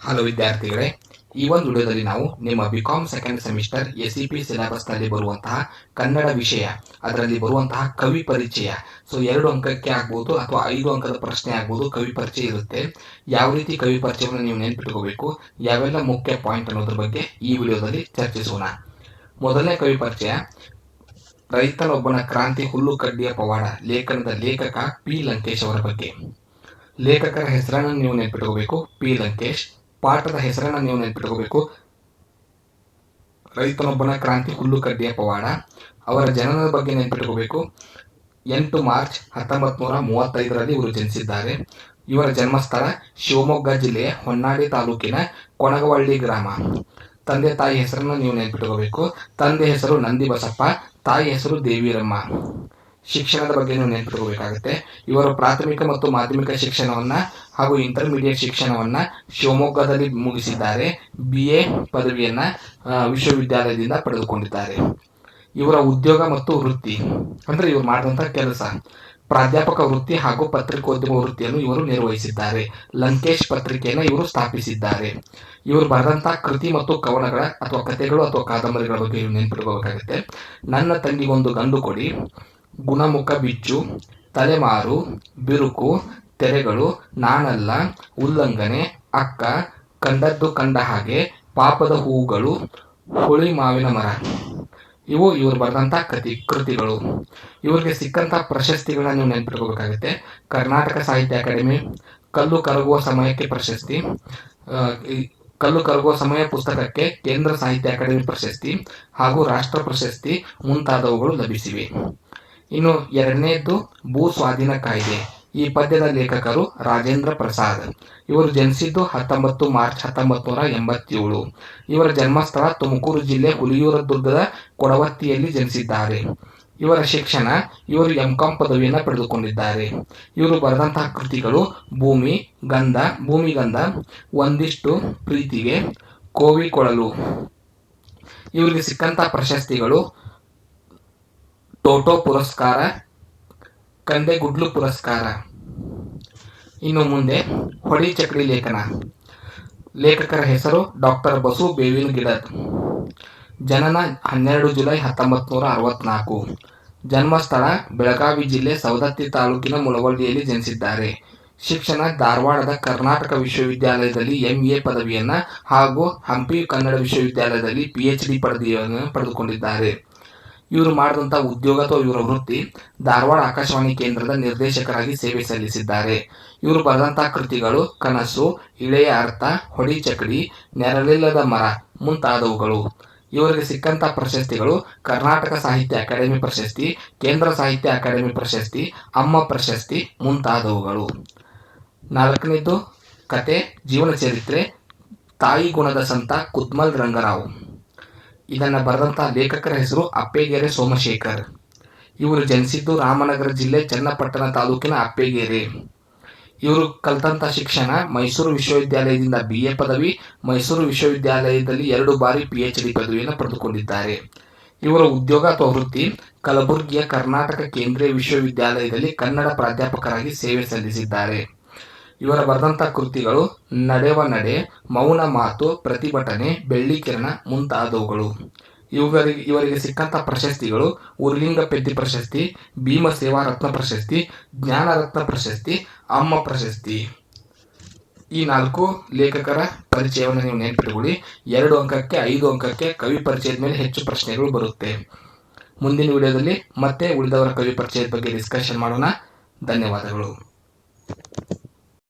Hello ವಿದ್ಯಾರ್ಥಿಗಳೇ, ಈ ಒಂದು ವಿಡಿಯೋದಲ್ಲಿ ನಾವು ನಿಮ್ಮ ಬಿಕಾಂ ಸೆಕೆಂಡ್ ಸೆಮಿಸ್ಟರ್ ಎಸಿಪಿ ಸಿಲೆಬಸ್ನಲ್ಲಿ ಬರುವಂತಹ ಕನ್ನಡ ವಿಷಯ, ಅದರಲ್ಲಿ ಬರುವಂತಹ ಕವಿ ಪರಿಚಯ, 2 ಅಂಕಕ್ಕೆ ಆಗ್ಬೋದು ಅಥವಾ 5 ಅಂಕದ ಪ್ರಶ್ನೆ ಆಗ್ಬೋದು, ಕವಿ ಪರಿಚಯ ಇರುತ್ತೆ. ಯಾವ ರೀತಿ ಕವಿ ಪರಿಚಯವನ್ನು ನೀವು ನೆನಪಿಟ್ಕೋಬೇಕು, ಯಾವೆಲ್ಲ ಮುಖ್ಯ ಪಾಯಿಂಟ್ ಅನ್ನೋದ್ರ ಬಗ್ಗೆ ಈ ವಿಡಿಯೋದಲ್ಲಿ ಚರ್ಚಿಸೋಣ. ಮೊದಲನೇ ಕವಿ ಪರಿಚಯ, ರೈತನೊಬ್ಬನ ಕ್ರಾಂತಿ ಹುಲ್ಲು ಕಡ್ಡಿಯ ಪವಾಡ ಲೇಖನದ ಲೇಖಕ ಪಿ ಲಂಕೇಶ್ ಅವರ ಬಗ್ಗೆ. ಲೇಖಕರ ಹೆಸರನ್ನು ನೀವು ನೆನಪಿಟ್ಕೋಬೇಕು, ಪಿ ಲಂಕೇಶ್. ಪಾಠದ ಹೆಸರನ್ನು ನೀವು ನೆನಪಿಟ್ಕೋಬೇಕು, ರೈತನೊಬ್ಬನ ಕ್ರಾಂತಿ ಹುಲ್ಲು ಕಡ್ಡಿಯ ಪವಾಡ. ಅವರ ಜನನದ ಬಗ್ಗೆ ನೆನಪಿಟ್ಕೋಬೇಕು, 8 ಮಾರ್ಚ್ 1935ರಲ್ಲಿ ಇವರು ಜನಿಸಿದ್ದಾರೆ. ಇವರ ಜನ್ಮಸ್ಥಳ ಶಿವಮೊಗ್ಗ ಜಿಲ್ಲೆಯ ಹೊನ್ನಾಳಿ ತಾಲೂಕಿನ ಕೊಣಗವಳ್ಳಿ ಗ್ರಾಮ. ತಂದೆ ತಾಯಿ ಹೆಸರನ್ನು ನೀವು ನೆನಪಿಟ್ಕೋಬೇಕು, ತಂದೆ ಹೆಸರು ನಂದಿ ಬಸಪ್ಪ, ತಾಯಿ ಹೆಸರು ದೇವಿರಮ್ಮ. ಶಿಕ್ಷಣದ ಬಗ್ಗೆ ನೀವು ನೆನಪಿಟ್ಕೋಬೇಕಾಗುತ್ತೆ. ಇವರು ಪ್ರಾಥಮಿಕ ಮತ್ತು ಮಾಧ್ಯಮಿಕ ಶಿಕ್ಷಣವನ್ನ ಹಾಗೂ ಇಂಟರ್ಮೀಡಿಯೇಟ್ ಶಿಕ್ಷಣವನ್ನ ಶಿವಮೊಗ್ಗದಲ್ಲಿ ಮುಗಿಸಿದ್ದಾರೆ. BA ಪದವಿಯನ್ನ ವಿಶ್ವವಿದ್ಯಾಲಯದಿಂದ ಪಡೆದುಕೊಂಡಿದ್ದಾರೆ. ಇವರ ಉದ್ಯೋಗ ಮತ್ತು ವೃತ್ತಿ ಅಂದ್ರೆ ಇವರು ಮಾಡಿದಂತಹ ಕೆಲಸ, ಪ್ರಾಧ್ಯಾಪಕ ವೃತ್ತಿ ಹಾಗೂ ಪತ್ರಿಕೋದ್ಯಮ ವೃತ್ತಿಯನ್ನು ಇವರು ನಿರ್ವಹಿಸಿದ್ದಾರೆ. ಲಂಕೇಶ್ ಪತ್ರಿಕೆಯನ್ನು ಇವರು ಸ್ಥಾಪಿಸಿದ್ದಾರೆ. ಇವರು ಬರೆದಂತಹ ಕೃತಿ ಮತ್ತು ಕವನಗಳ ಅಥವಾ ಕಥೆಗಳು ಅಥವಾ ಕಾದಂಬರಿಗಳ ಬಗ್ಗೆ ಇವರು ನೆನಪಿಟ್ಕೋಬೇಕಾಗುತ್ತೆ. ನನ್ನ ತಂಗಿಗೊಂದು ಗಂಡು ಕೊಡಿ, ಗುಣಮುಖ ಬಿಚ್ಚು, ತಲೆಮಾರು, ಬಿರುಕು, ತೆರೆಗಳು, ನಾನಲ್ಲ, ಉಲ್ಲಂಘನೆ, ಅಕ್ಕ, ಕಂಡದ್ದು ಕಂಡ ಹಾಗೆ, ಪಾಪದ ಹೂಗಳು, ಹುಳಿ ಮಾವಿನ ಮರ. ಇವು ಇವರು ಬರೆದಂತಹ ಕೃತಿಗಳು. ಇವರಿಗೆ ಸಿಕ್ಕಂತಹ ಪ್ರಶಸ್ತಿಗಳನ್ನ ನೀವು ನೆನಪಿಟ್ಕೋಬೇಕಾಗುತ್ತೆ. ಕರ್ನಾಟಕ ಸಾಹಿತ್ಯ ಅಕಾಡೆಮಿ, ಕಲ್ಲು ಕರಗುವ ಸಮಯಕ್ಕೆ ಪ್ರಶಸ್ತಿ, ಕಲ್ಲು ಕರಗುವ ಸಮಯ ಪುಸ್ತಕಕ್ಕೆ ಕೇಂದ್ರ ಸಾಹಿತ್ಯ ಅಕಾಡೆಮಿ ಪ್ರಶಸ್ತಿ ಹಾಗೂ ರಾಷ್ಟ್ರ ಪ್ರಶಸ್ತಿ ಮುಂತಾದವುಗಳು ಲಭಿಸಿವೆ. ಇನ್ನು ಎರಡನೇದ್ದು ಭೂ ಸ್ವಾಧೀನ ಕಾಯ್ದೆ. ಈ ಪದ್ಯದ ಲೇಖಕರು ರಾಜೇಂದ್ರ ಪ್ರಸಾದ್. ಇವರು ಜನಿಸಿದ್ದು 19 ಮಾರ್ಚ್ 1987. ಇವರ ಜನ್ಮಸ್ಥಳ ತುಮಕೂರು ಜಿಲ್ಲೆ ಹುಲಿಯೂರದುರ್ಗದ ಕೊಡವತ್ತಿಯಲ್ಲಿ ಜನಿಸಿದ್ದಾರೆ. ಇವರ ಶಿಕ್ಷಣ, ಇವರು MCom ಪದವಿಯನ್ನು ಪಡೆದುಕೊಂಡಿದ್ದಾರೆ. ಇವರು ಬರೆದಂತಹ ಕೃತಿಗಳು ಭೂಮಿಗಂಧ, ಒಂದಿಷ್ಟು ಪ್ರೀತಿಗೆ, ಕೋವಿ ಕೊಳಲು. ಇವರಿಗೆ ಸಿಕ್ಕಂತಹ ಪ್ರಶಸ್ತಿಗಳು ಟೋಟೋ ಪುರಸ್ಕಾರ, ಕಂದೆಗುಡ್ಲು ಪುರಸ್ಕಾರ. ಇನ್ನು ಮುಂದೆ ಹೊಡಿ ಚಕ್ರಿ ಲೇಖನ. ಲೇಖಕರ ಹೆಸರು ಡಾಕ್ಟರ್ ಬಸು ಬೇವಿನ ಗಿಡದ್. ಜನನ 12 ಜುಲೈ 1964. ಜನ್ಮಸ್ಥಳ ಬೆಳಗಾವಿ ಜಿಲ್ಲೆ ಸವದತ್ತಿ ತಾಲೂಕಿನ ಮುಳವಳ್ಳಿಯಲ್ಲಿ ಜನಿಸಿದ್ದಾರೆ. ಶಿಕ್ಷಣ ಧಾರವಾಡದ ಕರ್ನಾಟಕ ವಿಶ್ವವಿದ್ಯಾಲಯದಲ್ಲಿ MA ಪದವಿಯನ್ನ ಹಾಗೂ ಹಂಪಿ ಕನ್ನಡ ವಿಶ್ವವಿದ್ಯಾಲಯದಲ್ಲಿ PhD ಪದವಿಯನ್ನು ಪಡೆದುಕೊಂಡಿದ್ದಾರೆ. ಇವರು ಮಾಡಿದಂತಹ ಉದ್ಯೋಗ ಅಥವಾ ಇವರ ವೃತ್ತಿ, ಧಾರವಾಡ ಆಕಾಶವಾಣಿ ಕೇಂದ್ರದ ನಿರ್ದೇಶಕರಾಗಿ ಸೇವೆ ಸಲ್ಲಿಸಿದ್ದಾರೆ. ಇವರು ಬರೆದಂತಹ ಕೃತಿಗಳು ಕನಸು, ಇಳೆಯ ಅರ್ಥ, ಹೊಡಿ ಚಕಡಿ, ನೆರಳಿಲ್ಲದ ಮರ ಮುಂತಾದವುಗಳು. ಇವರಿಗೆ ಸಿಕ್ಕಂತಹ ಪ್ರಶಸ್ತಿಗಳು ಕರ್ನಾಟಕ ಸಾಹಿತ್ಯ ಅಕಾಡೆಮಿ ಪ್ರಶಸ್ತಿ, ಕೇಂದ್ರ ಸಾಹಿತ್ಯ ಅಕಾಡೆಮಿ ಪ್ರಶಸ್ತಿ, ಅಮ್ಮ ಪ್ರಶಸ್ತಿ ಮುಂತಾದವುಗಳು. 4ನೇದು ಕತೆ, ಜೀವನ ಚರಿತ್ರೆ, ತಾಯಿ ಗುಣದ ಸಂತ ಕುದ್ಮಲ್ ರಂಗರಾವ್. ಇದನ್ನು ಬರೆದಂತಹ ಲೇಖಕರ ಹೆಸರು ಅಪ್ಪೇಗೆರೆ ಸೋಮಶೇಖರ್. ಇವರು ಜನಿಸಿದ್ದು ರಾಮನಗರ ಜಿಲ್ಲೆ ಚನ್ನಪಟ್ಟಣ ತಾಲೂಕಿನ ಅಪ್ಪೇಗೆರೆ. ಇವರು ಕಲಿತಂತಹ ಶಿಕ್ಷಣ ಮೈಸೂರು ವಿಶ್ವವಿದ್ಯಾಲಯದಿಂದ BA ಪದವಿ, ಮೈಸೂರು ವಿಶ್ವವಿದ್ಯಾಲಯದಲ್ಲಿ 2 ಬಾರಿ PhD ಪದವಿಯನ್ನು ಪಡೆದುಕೊಂಡಿದ್ದಾರೆ. ಇವರ ಉದ್ಯೋಗ ಅಥವಾ ವೃತ್ತಿ, ಕಲಬುರಗಿಯ ಕರ್ನಾಟಕ ಕೇಂದ್ರೀಯ ವಿಶ್ವವಿದ್ಯಾಲಯದಲ್ಲಿ ಕನ್ನಡ ಪ್ರಾಧ್ಯಾಪಕರಾಗಿ ಸೇವೆ ಸಲ್ಲಿಸಿದ್ದಾರೆ. ಇವರ ಬರೆದಂತಹ ಕೃತಿಗಳು ನಡೆವ ನಡೆ, ಮೌನ ಮಾತು, ಪ್ರತಿಭಟನೆ, ಬೆಳ್ಳಿಕಿರಣ ಮುಂತಾದವುಗಳು. ಇವರಿಗೆ ಸಿಕ್ಕಂತಹ ಪ್ರಶಸ್ತಿಗಳು ಉರ್ಲಿಂಗ ಪೆದ್ದಿ ಪ್ರಶಸ್ತಿ, ಭೀಮ ಸೇವಾ ರತ್ನ ಪ್ರಶಸ್ತಿ, ಜ್ಞಾನ ರತ್ನ ಪ್ರಶಸ್ತಿ, ಅಮ್ಮ ಪ್ರಶಸ್ತಿ. ಈ 4 ಲೇಖಕರ ಪರಿಚಯವನ್ನು ನೀವು ನೆನಪಿಟ್ಟುಕೊಳ್ಳಿ. 2 ಅಂಕಕ್ಕೆ 5 ಅಂಕಕ್ಕೆ ಕವಿ ಪರಿಚಯದ ಮೇಲೆ ಹೆಚ್ಚು ಪ್ರಶ್ನೆಗಳು ಬರುತ್ತೆ. ಮುಂದಿನ ವಿಡಿಯೋದಲ್ಲಿ ಮತ್ತೆ ಉಳಿದವರ ಕವಿ ಪರಿಚಯದ ಬಗ್ಗೆ ಡಿಸ್ಕಷನ್ ಮಾಡೋಣ. ಧನ್ಯವಾದಗಳು.